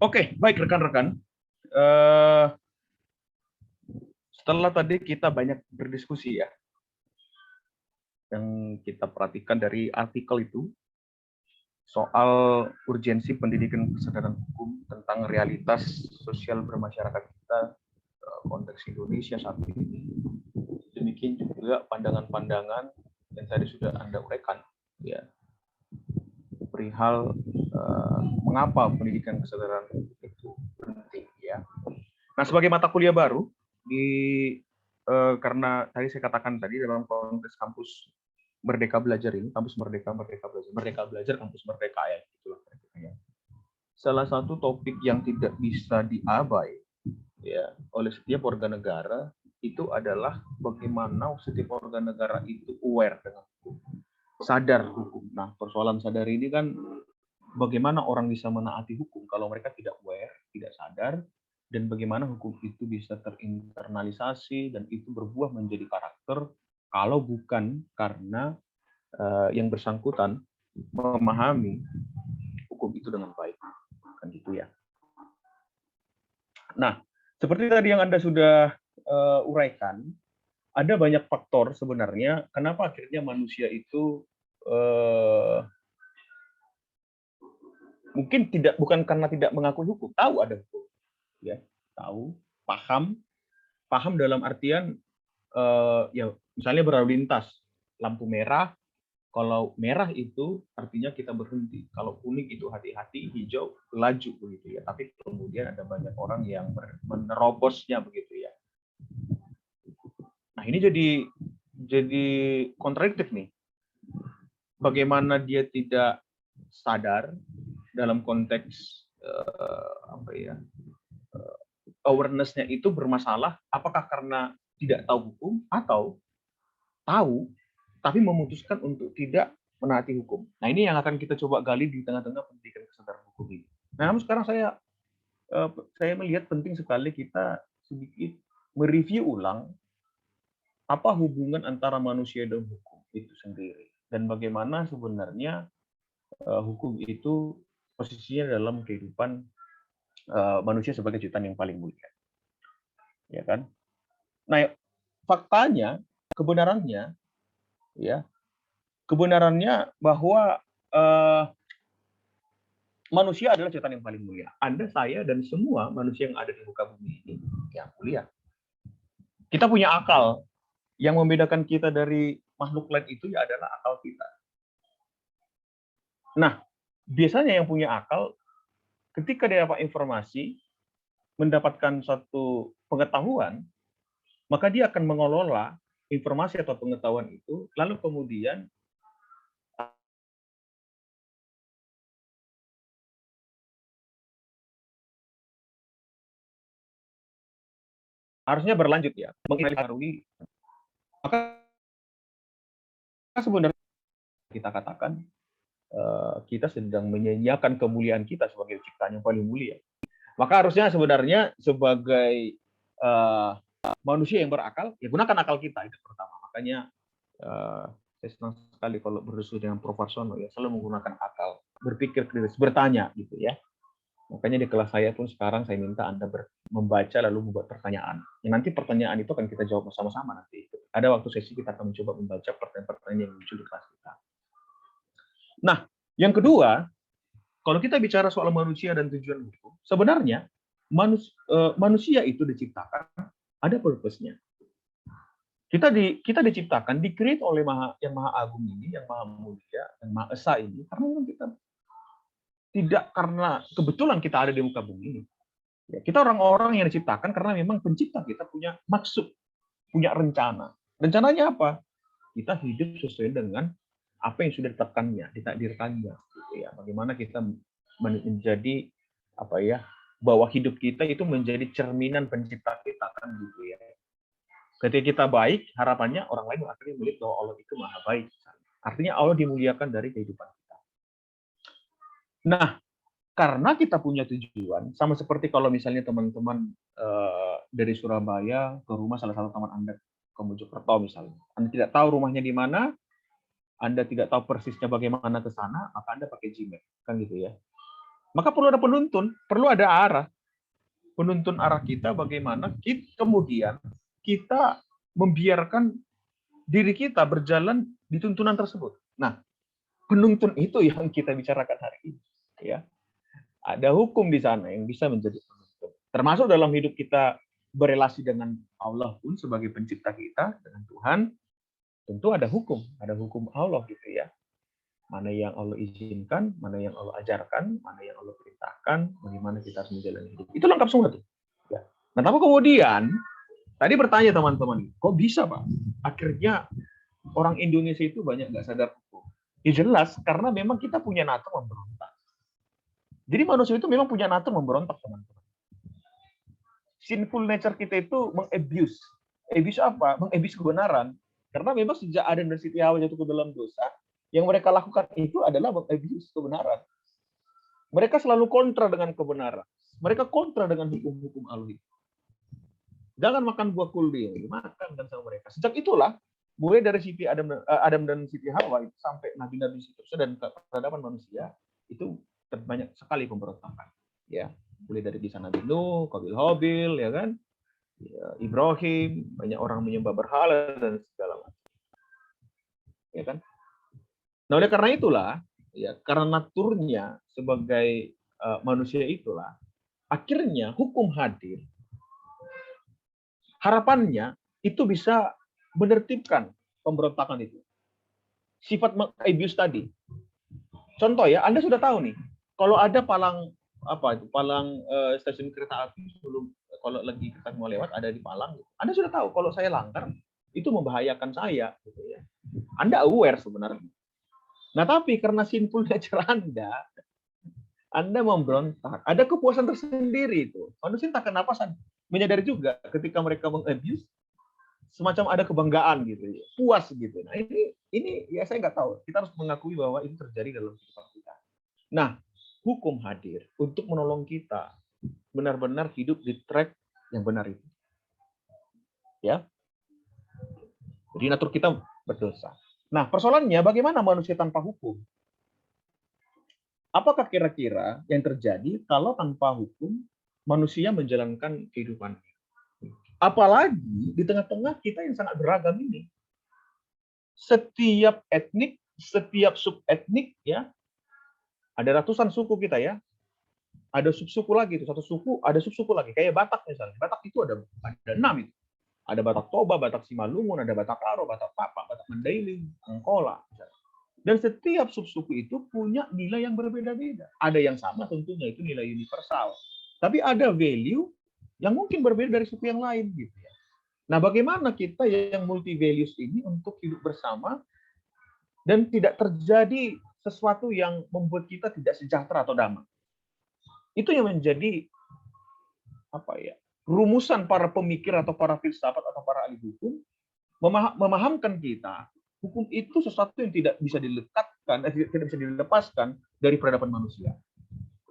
Oke, baik rekan-rekan. Eh, Setelah tadi kita banyak berdiskusi ya, yang kita perhatikan dari artikel itu soal urgensi pendidikan kesadaran hukum tentang realitas sosial bermasyarakat kita konteks Indonesia saat ini. Demikian juga pandangan-pandangan yang tadi sudah Anda uraikan, ya, perihal mengapa pendidikan kesadaran hukum itu penting, ya. Nah, sebagai mata kuliah baru di karena tadi saya katakan tadi dalam konteks kampus Merdeka Belajar ini, kampus Merdeka Belajar, Merdeka Belajar, kampus Merdeka ya, itulah ya. Salah satu topik yang tidak bisa diabai ya oleh setiap warga negara itu adalah bagaimana setiap warga negara itu aware dengan hukum, sadar hukum. Nah, persoalan sadar ini kan bagaimana orang bisa menaati hukum kalau mereka tidak aware, tidak sadar, dan bagaimana hukum itu bisa terinternalisasi dan itu berbuah menjadi karakter kalau bukan karena yang bersangkutan memahami hukum itu dengan baik, kan gitu ya. Nah, seperti tadi yang Anda sudah uraikan, ada banyak faktor sebenarnya kenapa akhirnya manusia itu mungkin bukan karena tidak mengakui hukum, tahu ada hukum, ya, tahu, paham dalam artian ya misalnya berlalu lintas, lampu merah, kalau merah itu artinya kita berhenti, kalau kuning itu hati-hati, hijau laju begitu ya. Tapi kemudian ada banyak orang yang menerobosnya begitu ya. Nah, ini jadi kontradiktif nih. Bagaimana dia tidak sadar dalam konteks awareness-nya itu bermasalah, apakah karena tidak tahu hukum atau tahu tapi memutuskan untuk tidak menaati hukum. Nah, ini yang akan kita coba gali di tengah-tengah pendidikan kesadaran hukum ini. Nah, namun sekarang saya melihat penting sekali kita sedikit mereview ulang apa hubungan antara manusia dan hukum itu sendiri dan bagaimana sebenarnya hukum itu posisinya dalam kehidupan manusia sebagai ciptaan yang paling mulia, ya kan? Nah, faktanya, kebenarannya bahwa manusia adalah ciptaan yang paling mulia. Anda, saya, dan semua manusia yang ada di muka bumi ini yang mulia. Kita punya akal. Yang membedakan kita dari makhluk lain itu ya adalah akal kita. Nah, biasanya yang punya akal, ketika dia dapat informasi, mendapatkan satu pengetahuan, maka dia akan mengelola informasi atau pengetahuan itu, lalu kemudian harusnya berlanjut ya, mengaruhi. Maka sebenarnya kita katakan kita sedang menyanyiakan kemuliaan kita sebagai ciptaan yang paling mulia. Maka harusnya sebenarnya sebagai manusia yang berakal, ya gunakan akal kita, itu pertama. Makanya saya senang sekali kalau berdiskusi dengan Prof. Warsono ya, selalu menggunakan akal, berpikir kritis, bertanya gitu ya. Makanya di kelas saya pun sekarang saya minta Anda membaca lalu membuat pertanyaan. Ya, nanti pertanyaan itu akan kita jawab bersama-sama nanti. Ada waktu sesi kita akan mencoba membaca pertanyaan-pertanyaan yang muncul di kelas kita. Nah, yang kedua, kalau kita bicara soal manusia dan tujuan hukum, sebenarnya manusia itu diciptakan ada purpose-nya. Kita diciptakan, di-create oleh yang Maha Agung ini, yang Maha Mulia, yang Maha Esa ini, karena memang kita tidak karena kebetulan kita ada di muka bumi ini. Ya, kita orang-orang yang diciptakan karena memang pencipta kita punya maksud, punya rencana. Rencananya apa? Kita hidup sesuai dengan apa yang sudah ditetapkannya, ditakdirkannya. Gitu ya. Bagaimana kita menjadi apa ya, bahwa hidup kita itu menjadi cerminan pencipta kita kan gitu ya. Ketika kita baik, harapannya orang lain akhirnya melihat bahwa Allah itu maha baik. Artinya Allah dimuliakan dari kehidupan kita. Nah, karena kita punya tujuan, sama seperti kalau misalnya teman-teman dari Surabaya ke rumah salah satu teman Anda ke Mojokerto misalnya. Anda tidak tahu rumahnya di mana, Anda tidak tahu persisnya bagaimana ke sana, maka Anda pakai Gmail, kan gitu ya. Maka perlu ada penuntun, perlu ada arah. Penuntun arah kita bagaimana kemudian kita membiarkan diri kita berjalan di tuntunan tersebut. Nah, penuntun itu yang kita bicarakan hari ini. Ya, ada hukum di sana yang bisa menjadi penuntun. Termasuk dalam hidup kita berelasi dengan Allah pun sebagai pencipta kita, dengan Tuhan, tentu ada hukum Allah gitu ya. Mana yang Allah izinkan, mana yang Allah ajarkan, mana yang Allah perintahkan, bagaimana kita harus menjalani hidup. Itu lengkap semua tuh. Ya. Nah, tapi kemudian tadi bertanya teman-teman, kok bisa Pak? Akhirnya orang Indonesia itu banyak nggak sadar hukum. Ya jelas, karena memang kita punya natur memberontak. Jadi manusia itu memang punya natur memberontak, teman-teman. Sinful nature kita itu mengabuse. Abuse apa? Mengabuse kebenaran. Karena memang sejak Adam dan Siti Hawa jatuh ke dalam dosa, yang mereka lakukan itu adalah mengabuse kebenaran. Mereka selalu kontra dengan kebenaran. Mereka kontra dengan hukum-hukum Allah. Jangan makan buah kuldi, makan dan sama mereka. Sejak itulah, mulai dari Siti Adam dan Siti Hawa itu sampai nabi-nabi seterusnya dan peradaban manusia itu banyak sekali pemberontakan. Ya, mulai dari kisah Nabi Nuh, Qabil Habil, ya kan, ya, Ibrahim, banyak orang menyembah berhala dan segala macam. Ya kan. Nah, oleh karena itulah, ya karena naturnya sebagai manusia itulah, akhirnya hukum hadir. Harapannya itu bisa menertibkan pemberontakan itu. Sifat abuse tadi. Contoh ya, Anda sudah tahu nih, kalau ada palang stasiun kereta api sebelum kalau lagi kita mau lewat ada di palang, Anda sudah tahu kalau saya langgar itu membahayakan saya, gitu ya. Anda aware sebenarnya. Nah, tapi karena sinful nature Anda memberontak. Ada kepuasan tersendiri itu. Manusia entah kenapa menyadari juga ketika mereka mengabuse, semacam ada kebanggaan gitu, puas gitu. Nah, ini ya saya nggak tahu. Kita harus mengakui bahwa itu terjadi dalam kehidupan kita. Nah, hukum hadir untuk menolong kita benar-benar hidup di track yang benar itu. Ya. Jadi natur kita berdosa. Nah, persoalannya bagaimana manusia tanpa hukum? Apakah kira-kira yang terjadi kalau tanpa hukum manusia menjalankan kehidupannya? Apalagi di tengah-tengah kita yang sangat beragam ini. Setiap etnik, setiap subetnik ya, ada ratusan suku kita ya. Ada subsuku lagi itu, satu suku, ada subsuku lagi. Kayak Batak misalnya. Batak itu ada 6 itu. Ada Batak Toba, Batak Simalungun, ada Batak Karo, Batak Papa, Batak Mandailing, Angkola. Misalnya. Dan setiap subsuku itu punya nilai yang berbeda-beda. Ada yang sama tentunya, itu nilai universal. Tapi ada value yang mungkin berbeda dari suku yang lain. Gitu ya. Nah, bagaimana kita yang multi values ini untuk hidup bersama dan tidak terjadi sesuatu yang membuat kita tidak sejahtera atau damai. Itu yang menjadi rumusan para pemikir atau para filsafat atau para ahli hukum memahamkan kita. Hukum itu sesuatu yang tidak bisa dilekatkan, tidak bisa dilepaskan dari peradaban manusia.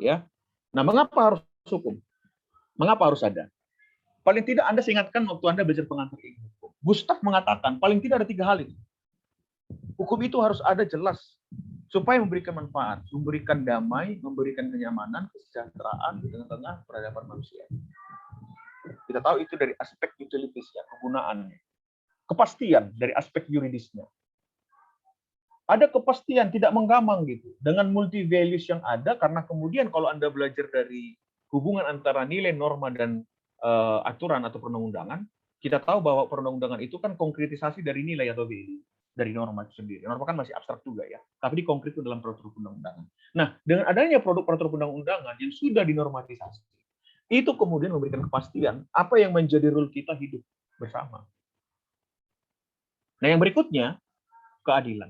Ya. Nah, mengapa harus hukum? Mengapa harus ada? Paling tidak Anda ingatkan waktu Anda belajar pengantar ilmu hukum. Gustav mengatakan paling tidak ada 3 hal itu. Hukum itu harus ada jelas supaya memberikan manfaat, memberikan damai, memberikan kenyamanan, kesejahteraan di tengah-tengah peradaban manusia. Kita tahu itu dari aspek utilitisnya, kegunaannya. Kepastian dari aspek yuridisnya. Ada kepastian, tidak menggamang gitu. Dengan multi values yang ada, karena kemudian kalau Anda belajar dari hubungan antara nilai, norma, dan aturan atau perundang-undangan, kita tahu bahwa perundang-undangan itu kan konkretisasi dari nilai atau value, dari norma itu sendiri. Norma kan masih abstrak juga ya, tapi dikonkretkan dalam peraturan perundang-undangan. Nah, dengan adanya produk peraturan perundang-undangan yang sudah dinormatisasi, itu kemudian memberikan kepastian apa yang menjadi rule kita hidup bersama. Nah, yang berikutnya, keadilan.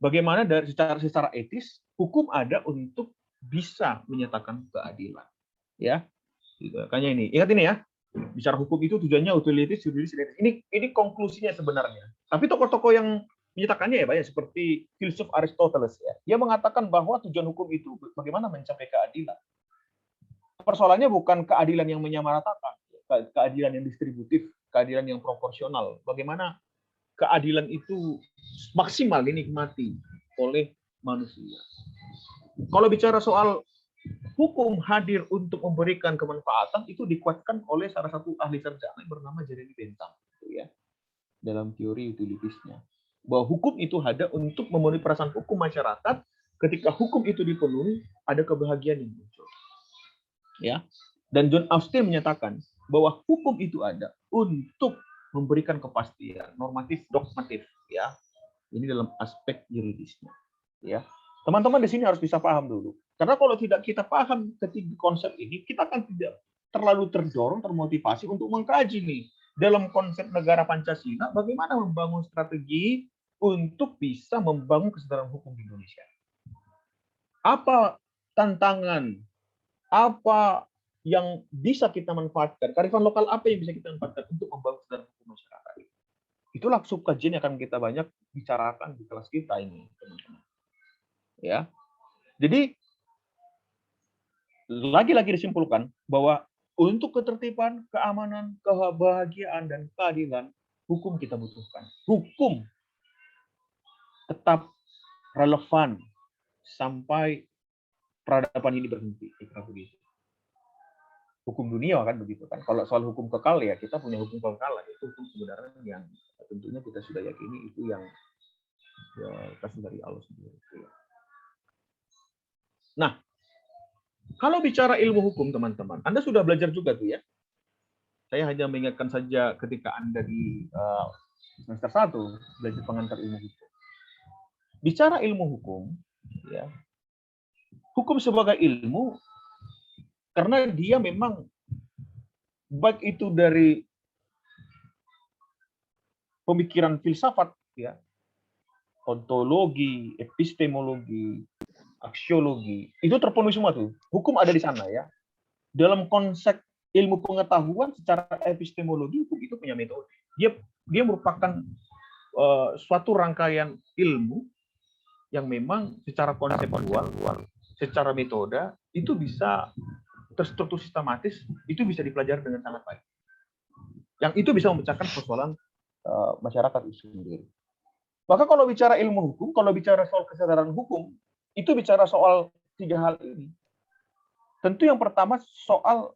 Bagaimana dari secara etis hukum ada untuk bisa menyatakan keadilan, ya. Makanya ini, ingat ini ya. Bicara hukum itu tujuannya utilitas, juridis. Ini konklusinya sebenarnya. Tapi tokoh-tokoh yang menyatakannya ya banyak seperti filsuf Aristoteles ya. Dia mengatakan bahwa tujuan hukum itu bagaimana mencapai keadilan. Persoalannya bukan keadilan yang menyamaratakan, keadilan yang distributif, keadilan yang proporsional. Bagaimana keadilan itu maksimal dinikmati oleh manusia. Kalau bicara soal hukum hadir untuk memberikan kemanfaatan, itu dikuatkan oleh salah satu ahli sarjana yang bernama Jeremy Bentham, ya, dalam teori utilitisnya, bahwa hukum itu ada untuk memenuhi perasaan hukum masyarakat. Ketika hukum itu dipenuhi, ada kebahagiaan yang muncul, ya. Dan John Austin menyatakan bahwa hukum itu ada untuk memberikan kepastian normatif dogmatif, ya. Ini dalam aspek yuridisnya, ya. Teman-teman di sini harus bisa paham dulu. Karena kalau tidak kita paham ketiga konsep ini, kita akan tidak terlalu terdorong, termotivasi untuk mengkaji nih dalam konsep negara Pancasila bagaimana membangun strategi untuk bisa membangun kesadaran hukum di Indonesia. Apa tantangan, apa yang bisa kita manfaatkan, kearifan lokal apa yang bisa kita manfaatkan untuk membangun kesadaran hukum masyarakat. Itulah subkajian yang akan kita banyak bicarakan di kelas kita ini, teman-teman. Ya, jadi lagi-lagi disimpulkan bahwa untuk ketertiban, keamanan, kebahagiaan, dan keadilan, hukum kita butuhkan. Hukum tetap relevan sampai peradaban ini berhenti. Begitu. Hukum dunia kan begitu kan. Kalau soal hukum kekal ya kita punya hukum kekal, itu hukum sebenarnya yang tentunya kita sudah yakini itu yang kasih dari Allah sendiri. Nah, kalau bicara ilmu hukum, teman-teman, Anda sudah belajar juga tuh ya. Saya hanya mengingatkan saja ketika Anda di semester 1 belajar pengantar ilmu hukum. Bicara ilmu hukum, ya, hukum sebagai ilmu, karena dia memang baik itu dari pemikiran filsafat, ya, ontologi, epistemologi, aksiologi, itu terpenuhi semua tuh. Hukum ada di sana ya. Dalam konsep ilmu pengetahuan secara epistemologi, hukum itu punya metode. Dia merupakan suatu rangkaian ilmu yang memang secara konseptual, secara metode itu bisa terstruktur sistematis, itu bisa dipelajari dengan sangat baik. Yang itu bisa memecahkan persoalan masyarakat itu sendiri. Maka kalau bicara ilmu hukum, kalau bicara soal kesadaran hukum, itu bicara soal 3 hal ini. Tentu yang pertama soal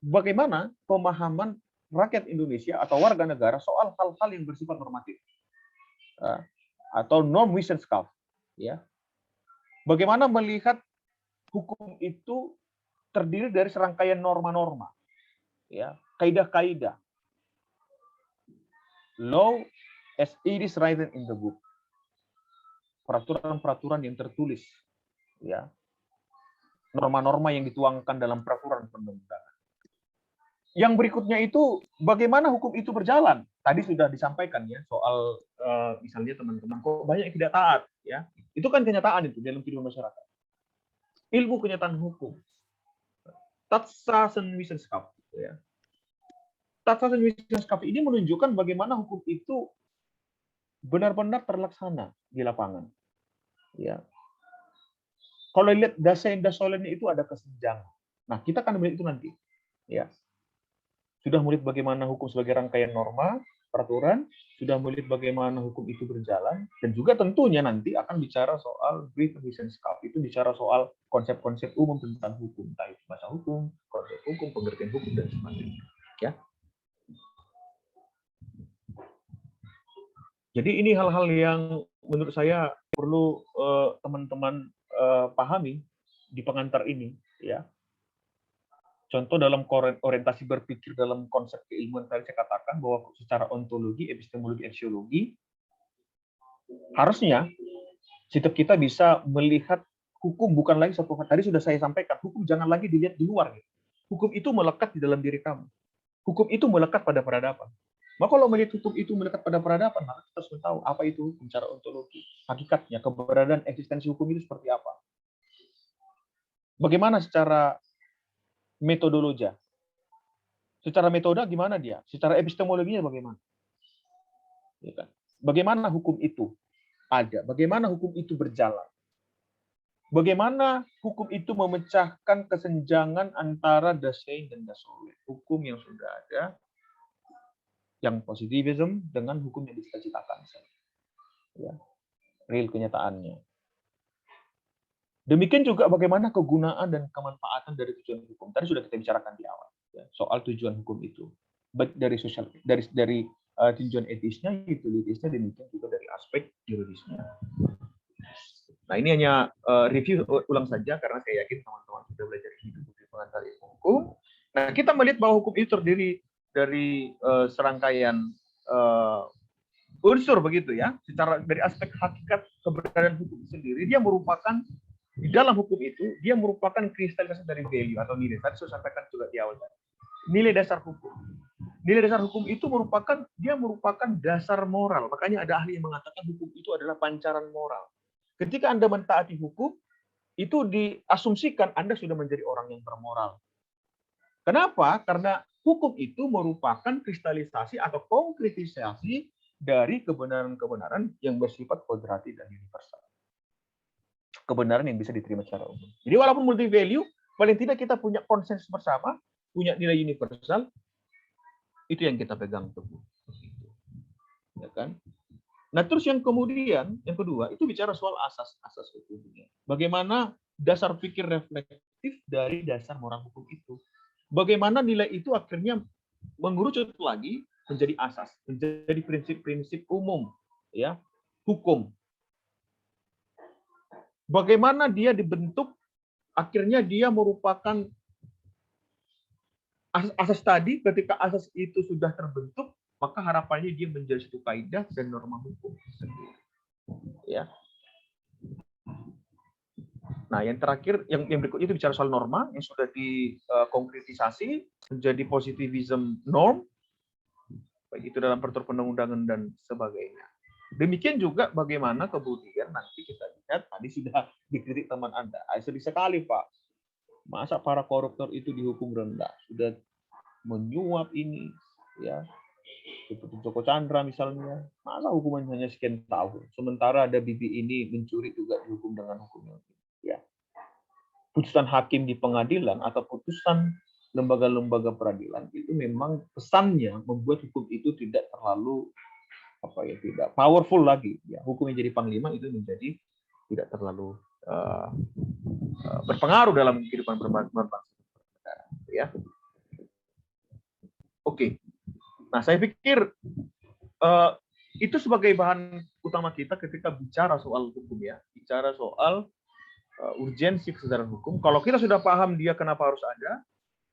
bagaimana pemahaman rakyat Indonesia atau warga negara soal hal-hal yang bersifat normatif atau norm wissenschaft, ya. Bagaimana melihat hukum itu terdiri dari serangkaian norma-norma, ya, kaidah-kaidah. Law as it is written in the book. Peraturan-peraturan yang tertulis, ya. Norma-norma yang dituangkan dalam peraturan perundang-undangan. Yang berikutnya itu bagaimana hukum itu berjalan. Tadi sudah disampaikan ya soal misalnya teman-teman kok banyak yang tidak taat, ya. Itu kan kenyataan itu dalam kehidupan masyarakat. Ilmu kenyataan hukum. Tatsasenwissenschaft, ya. Tatsasenwissenschaft ini menunjukkan bagaimana hukum itu benar-benar terlaksana di lapangan. Ya. Kalau lihat Dasein-Dasolennya itu ada kesenjangan. Nah, kita akan melihat itu nanti. Ya. Sudah melihat bagaimana hukum sebagai rangkaian norma, peraturan, sudah melihat bagaimana hukum itu berjalan, dan juga tentunya nanti akan bicara soal brief wissenschaft. Itu bicara soal konsep-konsep umum tentang hukum, entah itu bahasa hukum, konsep hukum, pengertian hukum, dan sebagainya. Ya. Jadi ini hal-hal yang menurut saya perlu teman-teman pahami di pengantar ini, ya. Contoh dalam orientasi berpikir dalam konsep keilmuan tadi saya katakan bahwa secara ontologi, epistemologi, aksiologi, harusnya setiap kita bisa melihat hukum bukan lagi satu hal. Tadi sudah saya sampaikan, hukum jangan lagi dilihat di luar. Hukum itu melekat di dalam diri kamu. Hukum itu melekat pada peradaban. Maka kalau melihat hukum itu melekat pada peradaban, maka kita harus tahu apa itu hukum secara ontologi. Hakikatnya, keberadaan eksistensi hukum itu seperti apa. Bagaimana secara metodologi? Secara metode gimana dia? Secara epistemologinya bagaimana? Bagaimana hukum itu ada? Bagaimana hukum itu berjalan? Bagaimana hukum itu memecahkan kesenjangan antara Dasein dan Dasolen? Hukum yang sudah ada, yang positivism dengan hukum yang dicita-citakan. Ya, real kenyataannya. Demikian juga bagaimana kegunaan dan kemanfaatan dari tujuan hukum. Tadi sudah kita bicarakan di awal ya, soal tujuan hukum itu. Baik dari sosial dari tujuan etisnya, utilitasnya, demikian juga dari aspek juridisnya. Nah, ini hanya review ulang saja karena saya yakin teman-teman sudah belajar hidup di pengantar ilmu hukum. Nah, kita melihat bahwa hukum itu terdiri dari serangkaian unsur begitu ya. Secara dari aspek hakikat keberadaan hukum sendiri, dia merupakan di dalam hukum itu dia merupakan kristalisasi dari value atau nilai. Tadi saya sampaikan juga di awal tadi. Nilai dasar hukum. Nilai dasar hukum itu merupakan dasar moral. Makanya ada ahli yang mengatakan hukum itu adalah pancaran moral. Ketika Anda mentaati hukum, itu diasumsikan Anda sudah menjadi orang yang bermoral. Kenapa? Karena hukum itu merupakan kristalisasi atau konkretisasi dari kebenaran-kebenaran yang bersifat kodrati dan universal. Kebenaran yang bisa diterima secara umum. Jadi walaupun multi value, paling tidak kita punya konsensus bersama, punya nilai universal, itu yang kita pegang teguh. Ya kan? Nah, terus yang kedua, itu bicara soal asas hukumnya. Bagaimana dasar pikir reflektif dari dasar moral hukum itu. Bagaimana nilai itu akhirnya mengerucut lagi menjadi asas, menjadi prinsip-prinsip umum ya, hukum. Bagaimana dia dibentuk, akhirnya dia merupakan asas tadi, ketika asas itu sudah terbentuk, maka harapannya dia menjadi satu kaidah dan norma hukum sendiri. Ya. Nah, yang terakhir, yang berikutnya itu bicara soal norma yang sudah dikonkretisasi menjadi positivism norm, baik itu dalam peraturan perundang-undangan dan sebagainya. Demikian juga bagaimana kemudian nanti kita lihat, tadi sudah dikritik teman Anda. Sedih sekali, Pak. Masa para koruptor itu dihukum rendah? Sudah menyuap ini, ya. Seperti Joko Chandra misalnya. Masa hukumannya hanya sekian tahun? Sementara ada Bibi ini mencuri juga dihukum dengan hukum yang ya. Putusan hakim di pengadilan atau putusan lembaga-lembaga peradilan itu memang pesannya membuat hukum itu tidak terlalu tidak powerful lagi ya. Hukum yang jadi panglima itu menjadi tidak terlalu berpengaruh dalam kehidupan berbangsa ya. Oke. Nah, saya pikir itu sebagai bahan utama kita ketika bicara soal hukum ya, bicara soal urgensi kesadaran hukum. Kalau kita sudah paham dia kenapa harus ada,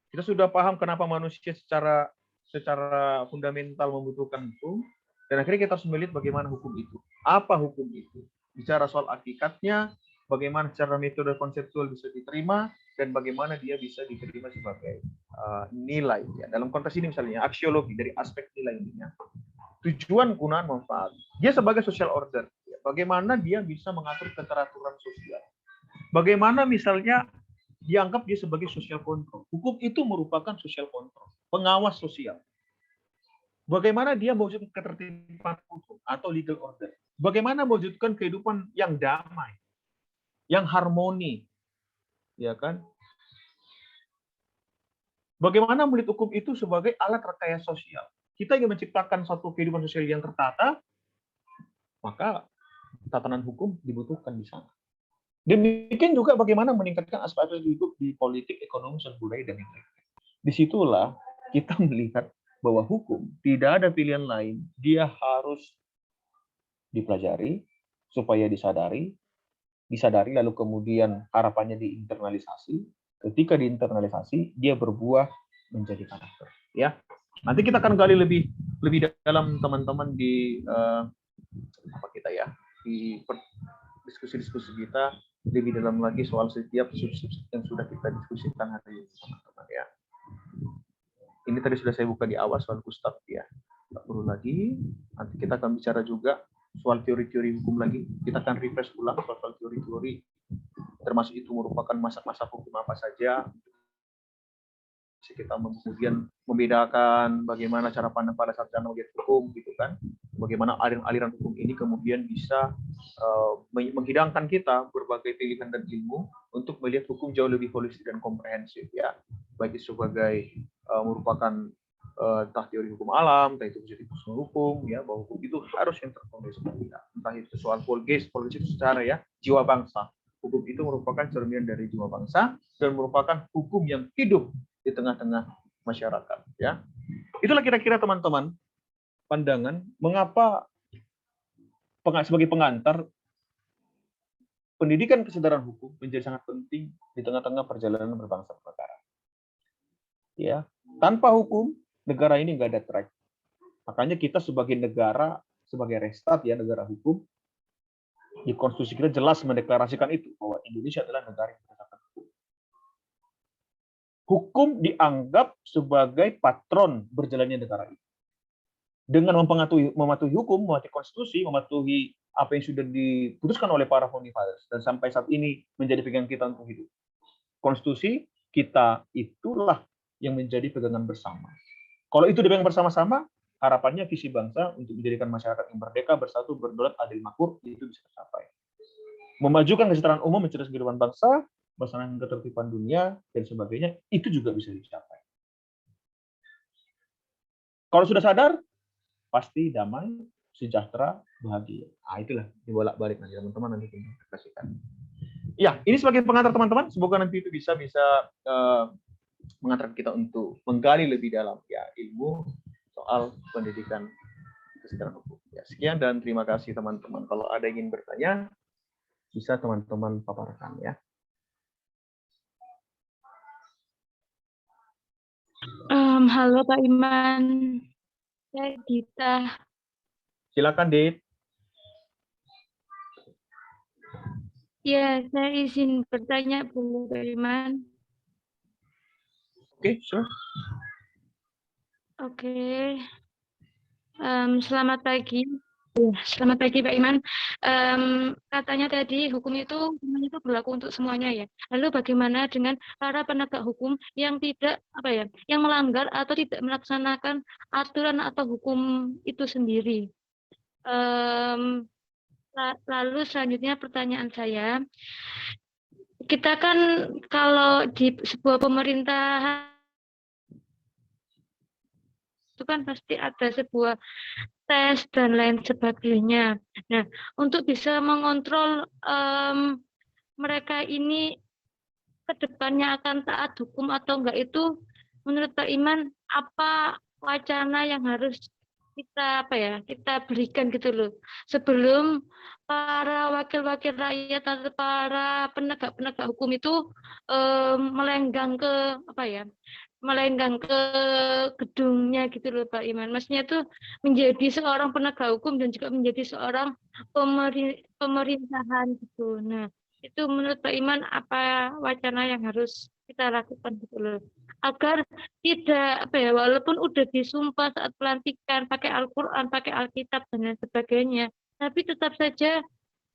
kita sudah paham kenapa manusia secara fundamental membutuhkan hukum, dan akhirnya kita harus melihat bagaimana hukum itu. Apa hukum itu? Bicara soal hakikatnya, bagaimana secara metode konseptual bisa diterima, dan bagaimana dia bisa diterima sebagai nilai. Ya. Dalam konteks ini misalnya, aksiologi dari aspek nilai ininya. Tujuan, gunaan, manfaat. Dia sebagai social order. Ya. Bagaimana dia bisa mengatur keteraturan sosial. Bagaimana misalnya dianggap dia sebagai social control. Hukum itu merupakan social control, pengawas sosial. Bagaimana dia mewujudkan ketertiban hukum atau legal order. Bagaimana mewujudkan kehidupan yang damai, yang harmoni, ya kan? Bagaimana melihat hukum itu sebagai alat rekayasa sosial. Kita ingin menciptakan satu kehidupan sosial yang tertata, maka tatanan hukum dibutuhkan di sana. Demikian juga bagaimana meningkatkan aspek hidup di politik, ekonomi, dan budaya, dan yang lain. Disitulah kita melihat bahwa hukum tidak ada pilihan lain, dia harus dipelajari supaya disadari lalu kemudian harapannya diinternalisasi. Ketika diinternalisasi, dia berbuah menjadi karakter. Ya, nanti kita akan gali lebih dalam teman-teman di di diskusi-diskusi kita lebih dalam lagi soal setiap subsidi yang sudah kita diskusikan hari ini, teman-teman ya. Ini tadi sudah saya buka di awal soal Gustav ya. Tak perlu lagi. Nanti kita akan bicara juga soal teori-teori hukum lagi. Kita akan refresh ulang soal teori-teori. Termasuk itu merupakan masa-masa hukum apa saja. Kita kemudian membedakan bagaimana cara pandang pada sarjana hukum gitu kan. Bagaimana aliran hukum ini kemudian bisa menghidangkan kita berbagai pilihan dan ilmu untuk melihat hukum jauh lebih holistik dan komprehensif ya. Baik itu sebagai merupakan entah teori hukum alam, entah itu menjadi hukum ya, bahwa hukum itu harus yang terkondisi kita. Entah itu soal polgis itu secara ya jiwa bangsa. Hukum itu merupakan cermin dari jiwa bangsa dan merupakan hukum yang hidup di tengah-tengah masyarakat. Ya, itulah kira-kira teman-teman pandangan mengapa sebagai pengantar pendidikan kesadaran hukum menjadi sangat penting di tengah-tengah perjalanan berbangsa bernegara. Ya, tanpa hukum negara ini nggak ada track. Makanya kita sebagai negara, sebagai restat ya negara hukum, di konstitusi kita jelas mendeklarasikan itu bahwa Indonesia adalah negara yang berdasarkan hukum. Hukum dianggap sebagai patron berjalannya negara ini. Dengan mematuhi hukum, mematuhi konstitusi, mematuhi apa yang sudah diputuskan oleh para founding fathers dan sampai saat ini menjadi pegangan kita untuk hidup. Konstitusi kita itulah yang menjadi pegangan bersama. Kalau itu dipegang bersama-sama, harapannya visi bangsa untuk menjadikan masyarakat yang merdeka, bersatu, berdaulat, adil, makmur itu bisa tercapai. Memajukan kesejahteraan umum, mencerdaskan kehidupan bangsa, melaksanakan ketertiban dunia dan sebagainya, itu juga bisa dicapai. Kalau sudah sadar, pasti damai, sejahtera, bahagia. Nah, itulah dibolak-balik nanti teman-teman nanti kasihkan. Ya, ini sebagai pengantar teman-teman. Semoga nanti itu bisa mengantarkan kita untuk menggali lebih dalam ya ilmu soal pendidikan kesejahteraan hukum. Ya, sekian dan terima kasih teman-teman. Kalau ada yang ingin bertanya, bisa teman-teman paparkan ya. Halo Pak Iman, saya Dita. Silakan, Dit. Ya, saya izin bertanya boleh Pak Iman. Oke, sure. Oke. Selamat pagi. Selamat pagi Pak Iman. Katanya tadi hukum itu berlaku untuk semuanya ya. Lalu bagaimana dengan para penegak hukum yang tidak yang melanggar atau tidak melaksanakan aturan atau hukum itu sendiri? Lalu selanjutnya pertanyaan saya, kita kan kalau di sebuah pemerintahan itu kan pasti ada sebuah tes dan lain sebagainya. Nah, untuk bisa mengontrol mereka ini ke depannya akan taat hukum atau enggak itu, menurut Pak Iman, apa wacana yang harus kita berikan gitu loh sebelum para wakil-wakil rakyat atau para penegak-penegak hukum itu melenggang ke gedungnya gitu loh Pak Iman. Maksudnya itu menjadi seorang penegak hukum dan juga menjadi seorang pemerintahan gitu. Nah, itu menurut Pak Iman apa wacana yang harus kita lakukan gitu loh, agar tidak walaupun udah disumpah saat pelantikan pakai Al-Quran, pakai Alkitab dan lain sebagainya, tapi tetap saja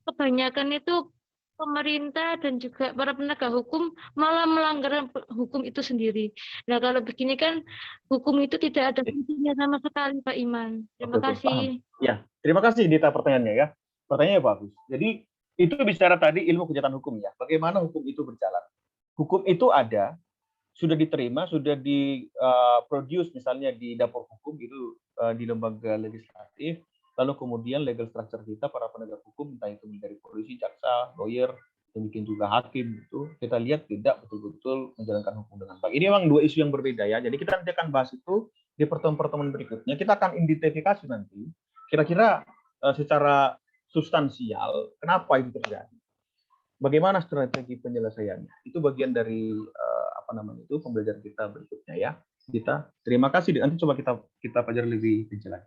kebanyakan itu pemerintah dan juga para penegak hukum malah melanggar hukum itu sendiri. Nah, kalau begini kan hukum itu tidak ada fungsinya sama sekali Pak Iman. Terima kasih. Ya, terima kasih Dita pertanyaannya ya. Pertanyaannya bagus. Jadi itu bicara tadi ilmu kejahatan hukum ya. Bagaimana hukum itu berjalan? Hukum itu ada, sudah diterima, sudah diproduce misalnya di dapur hukum itu di lembaga legislatif, lalu kemudian legal structure kita para penegak hukum, entah itu dari polisi, jaksa, lawyer, demikian juga hakim itu kita lihat tidak betul-betul menjalankan hukum dengan baik. Ini memang dua isu yang berbeda ya. Jadi kita nanti akan bahas itu di pertemuan-pertemuan berikutnya. Kita akan identifikasi nanti kira-kira secara substansial kenapa itu terjadi. Bagaimana strategi penyelesaiannya? Itu bagian dari pembelajaran kita berikutnya ya. Kita terima kasih. Nanti coba kita pelajari lebih rinci lagi.